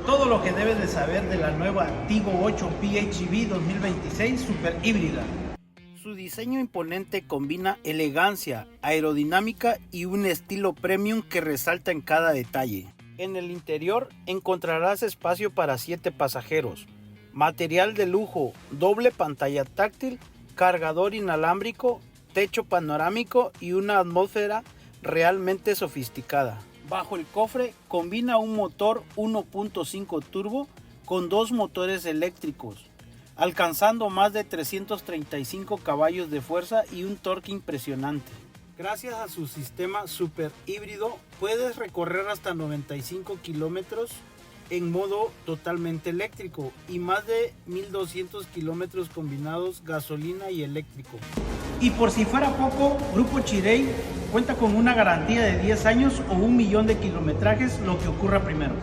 Todo lo que debes de saber de la nueva Tigo 8 PHEV 2026 super híbrida. Su diseño imponente combina elegancia, aerodinámica y un estilo premium que resalta en cada detalle. En el interior encontrarás espacio para 7 pasajeros, material de lujo, doble pantalla táctil, cargador inalámbrico, techo panorámico y una atmósfera realmente sofisticada. Bajo el cofre combina un motor 1.5 turbo con 2 motores eléctricos, alcanzando más de 335 caballos de fuerza y un torque impresionante. Gracias a su sistema super híbrido puedes recorrer hasta 95 kilómetros en modo totalmente eléctrico y más de 1200 kilómetros combinados gasolina y eléctrico. Y por si fuera poco, Grupo Chery cuenta con una garantía de 10 años o 1 millón de kilometrajes, lo que ocurra primero.